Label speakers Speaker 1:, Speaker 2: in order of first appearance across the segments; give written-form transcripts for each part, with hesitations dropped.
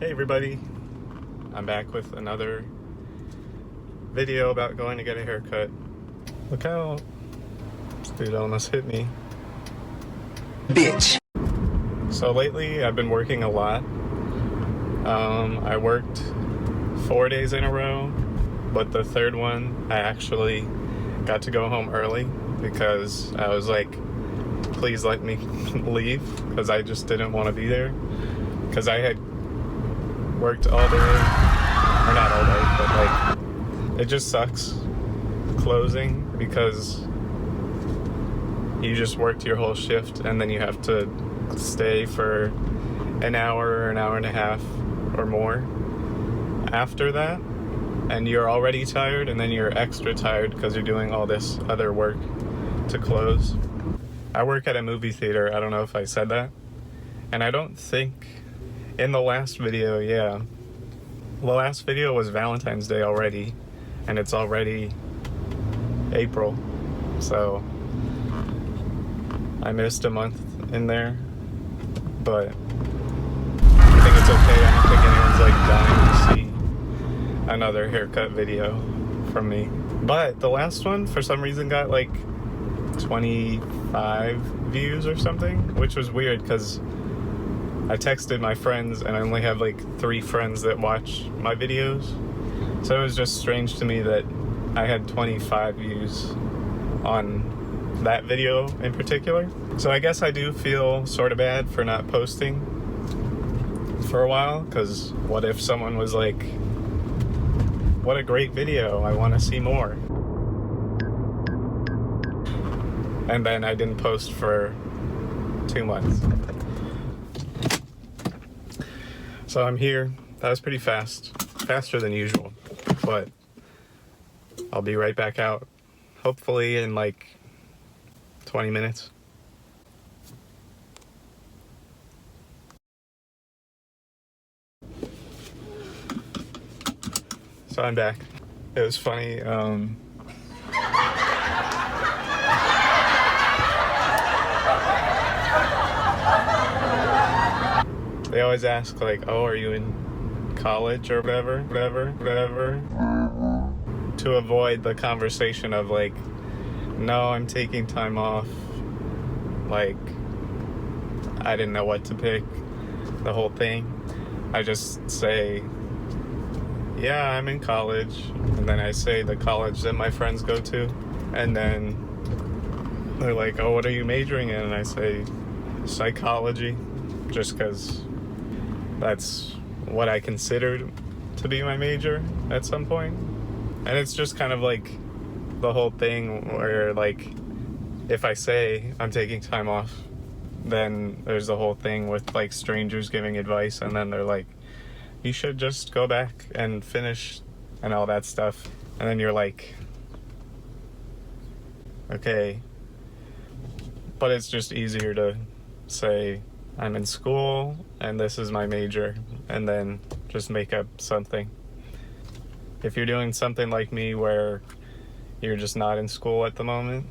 Speaker 1: Hey everybody, I'm back with another video about going to get a haircut. Look how this dude almost hit me.
Speaker 2: Bitch.
Speaker 1: So lately I've been working a lot. I worked 4 days in a row, but the third one I actually got to go home early because I was like, please let me leave, because I just didn't want to be there, because I had worked all day, or not all day, but like, it just sucks closing because you just worked your whole shift and then you have to stay for an hour and a half or more after that, and you're already tired and then you're extra tired because you're doing all this other work to close. I work at a movie theater. I don't know if I said that, and I don't think in the last video, the last video was Valentine's Day already, and it's already April, so I missed a month in there, but I think it's okay. I don't think anyone's like dying to see another haircut video from me. But the last one, for some reason, got like 25 views or something, which was weird because I texted my friends and I only have like 3 friends that watch my videos. So it was just strange to me that I had 25 views on that video in particular. So I guess I do feel sort of bad for not posting for a while, because what if someone was like, what a great video, I want to see more. And then I didn't post for 2 months. So I'm here. That was pretty fast. Faster than usual. But I'll be right back out. Hopefully in like 20 minutes. So I'm back. It was funny. They always ask like, oh, are you in college or whatever, to avoid the conversation of like, no, I'm taking time off. Like, I didn't know what to pick, the whole thing. I just say, yeah, I'm in college. And then I say the college that my friends go to. And then they're like, oh, what are you majoring in? And I say psychology, just because that's what I considered to be my major at some point. And it's just kind of like the whole thing where like, if I say I'm taking time off, then there's the whole thing with like strangers giving advice, and then they're like, you should just go back and finish and all that stuff. And then you're like, okay. But it's just easier to say I'm in school and this is my major, and then just make up something. If you're doing something like me where you're just not in school at the moment,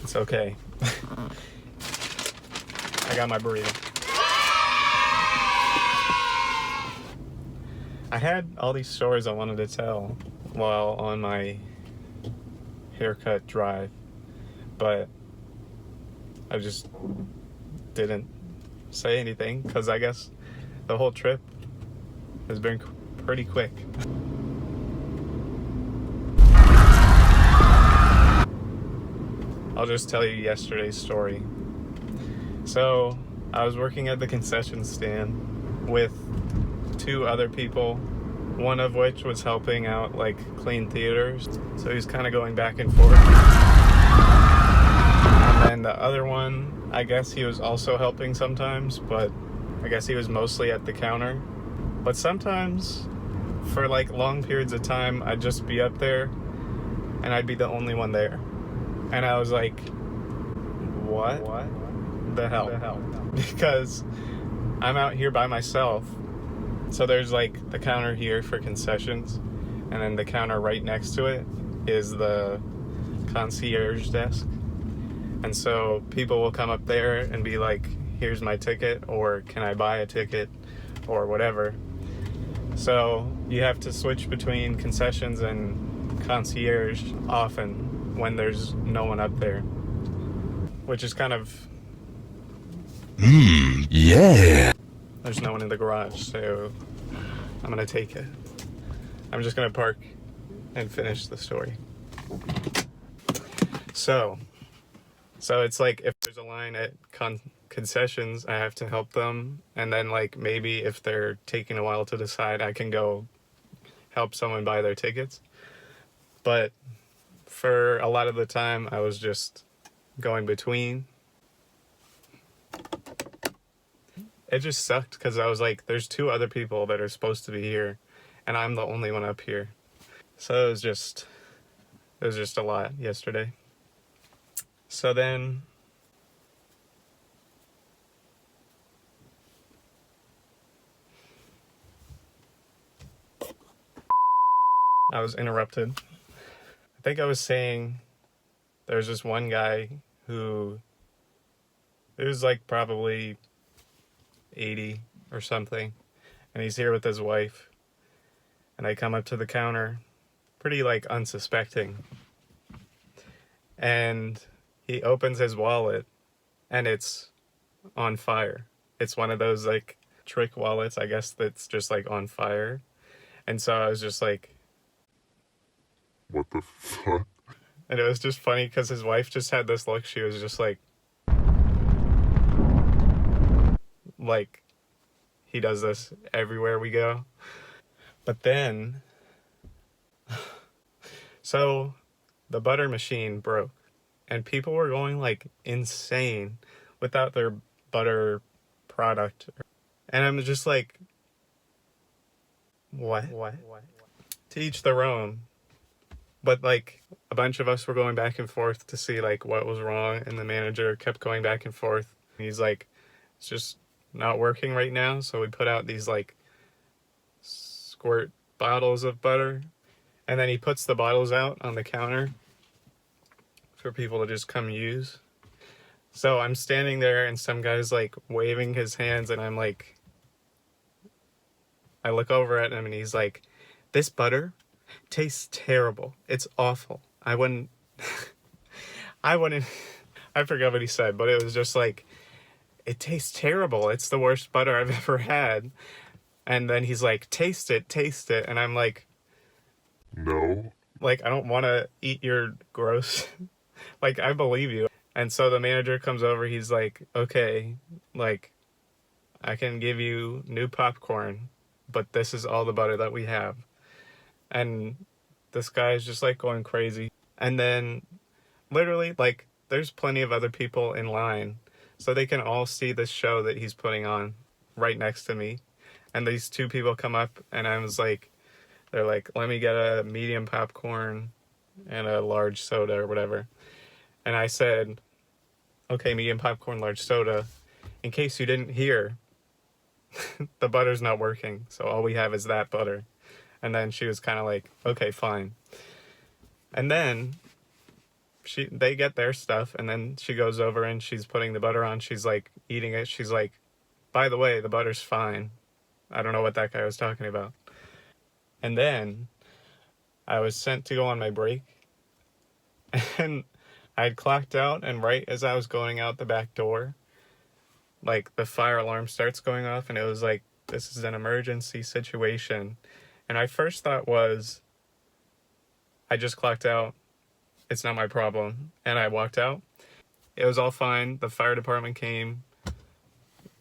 Speaker 1: it's okay. I got my burrito. I had all these stories I wanted to tell while on my haircut drive, but I just didn't say anything because I guess the whole trip has been pretty quick. I'll just tell you yesterday's story. So I was working at the concession stand with 2 other people, one of which was helping out like clean theaters, so he's kind of going back and forth. And then the other one, I guess he was also helping sometimes, but I guess he was mostly at the counter. But sometimes for like long periods of time I'd just be up there and I'd be the only one there, and I was like, what the hell? Because I'm out here by myself. So there's like the counter here for concessions, and then the counter right next to it is the concierge desk. And so people will come up there and be like, here's my ticket, or can I buy a ticket, or whatever. So you have to switch between concessions and concierge often when there's no one up there, which is kind of...
Speaker 2: Yeah.
Speaker 1: There's no one in the garage, so I'm gonna take it. I'm just gonna park and finish the story. So it's like if there's a line at concessions, I have to help them, and then like maybe if they're taking a while to decide, I can go help someone buy their tickets. But for a lot of the time, I was just going between. It just sucked because I was like, there's 2 other people that are supposed to be here, and I'm the only one up here. So it was just a lot yesterday. So then I was interrupted. I think I was saying there's this one guy who is like probably 80 or something, and he's here with his wife, and I come up to the counter pretty like unsuspecting, and he opens his wallet and it's on fire. It's one of those like trick wallets, I guess, that's just like on fire. And so I was just like,
Speaker 2: What the fuck?
Speaker 1: and it was just funny because his wife just had this look. She was just like he does this everywhere we go. But then so the butter machine broke, and people were going like insane without their butter product. And I'm just like, what? To each their own. But like a bunch of us were going back and forth to see like what was wrong, and the manager kept going back and forth. He's like, it's just not working right now. So we put out these like squirt bottles of butter, and then he puts the bottles out on the counter for people to just come use. So I'm standing there and some guy's like waving his hands, and I'm like, I look over at him and he's like, this butter tastes terrible. It's awful. I wouldn't, I forgot what he said, but it was just like, it tastes terrible. It's the worst butter I've ever had. And then he's like, taste it. And I'm like,
Speaker 2: No.
Speaker 1: like, I don't want to eat your gross, like, I believe you. And so the manager comes over, he's like, okay, like, I can give you new popcorn, but this is all the butter that we have. And this guy is just like going crazy. And then literally, like, there's plenty of other people in line, so they can all see this show that he's putting on right next to me. And these 2 people come up, and I was like, they're like, let me get a medium popcorn and a large soda or whatever. And I said, okay, medium popcorn, large soda. In case you didn't hear, the butter's not working, so all we have is that butter. And then she was kind of like, okay, fine. And then they get their stuff, and then she goes over and she's putting the butter on. She's like eating it. She's like, by the way, the butter's fine. I don't know what that guy was talking about. And then I was sent to go on my break, and I had clocked out, and right as I was going out the back door, like the fire alarm starts going off, and it was like, this is an emergency situation. And my first thought was, I just clocked out. It's not my problem. And I walked out. It was all fine. The fire department came.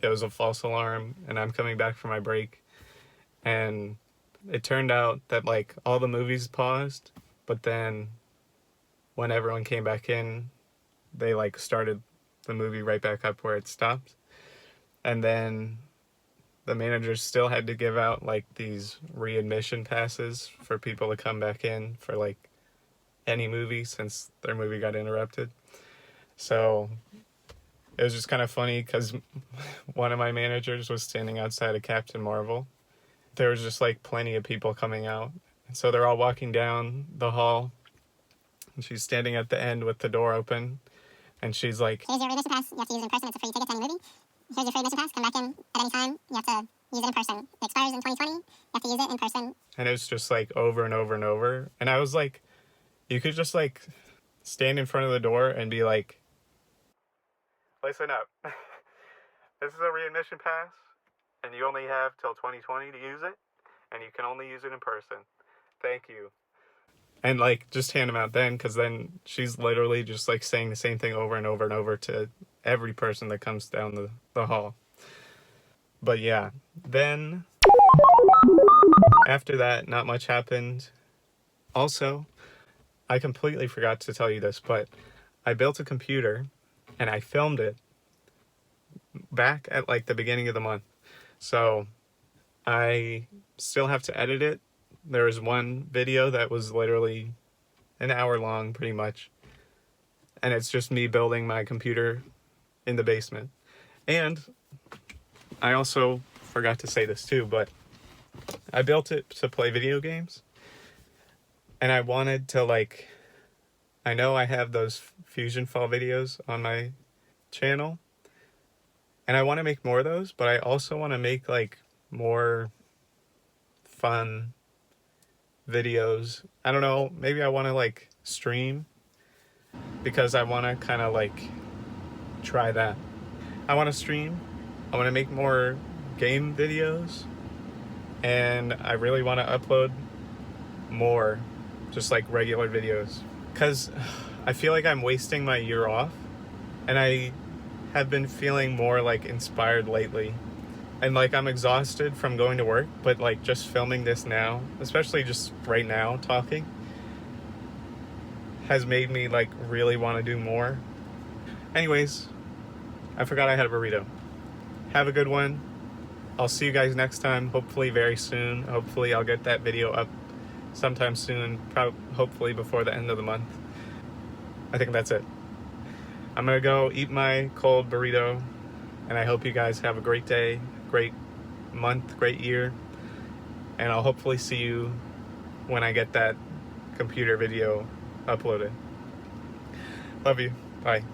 Speaker 1: It was a false alarm, and I'm coming back from my break. And it turned out that like all the movies paused, but then when everyone came back in, they like started the movie right back up where it stopped. And then the managers still had to give out like these readmission passes for people to come back in for like any movie since their movie got interrupted. So it was just kind of funny because one of my managers was standing outside of Captain Marvel. There was just like plenty of people coming out. And so they're all walking down the hall, and she's standing at the end with the door open, and she's like,
Speaker 3: here's your readmission pass. You have to use it in person. It's a free ticket to any movie. Here's your free admission pass. Come back in at any time. You have to use it in person. It expires in 2020. You have to use it in person.
Speaker 1: And it was just like over and over and over. And I was like, you could just like stand in front of the door and be like, listen up. This is a readmission pass, and you only have till 2020 to use it, and you can only use it in person. Thank you. And like just hand them out then, because then she's literally just like saying the same thing over and over and over to every person that comes down the hall. But yeah, then after that, not much happened. Also, I completely forgot to tell you this, but I built a computer and I filmed it back at like the beginning of the month. So I still have to edit it. There was one video that was literally an hour long, pretty much. And it's just me building my computer in the basement. And I also forgot to say this too, but I built it to play video games. And I wanted to like, I know I have those Fusion Fall videos on my channel. And I want to make more of those, but I also want to make like more fun videos. I don't know, maybe I want to like stream, because I want to kind of like try that. I want to stream. I want to make more game videos, and I really want to upload more just like regular videos, because I feel like I'm wasting my year off, and I have been feeling more like inspired lately, and like I'm exhausted from going to work, but like just filming this now, especially just right now talking, has made me like really want to do more. Anyways, I forgot I had a burrito. Have a good one. I'll see you guys next time, hopefully very soon. Hopefully I'll get that video up sometime soon, hopefully before the end of the month. I think that's it. I'm gonna go eat my cold burrito, and I hope you guys have a great day, great month, great year, and I'll hopefully see you when I get that computer video uploaded. Love you. Bye.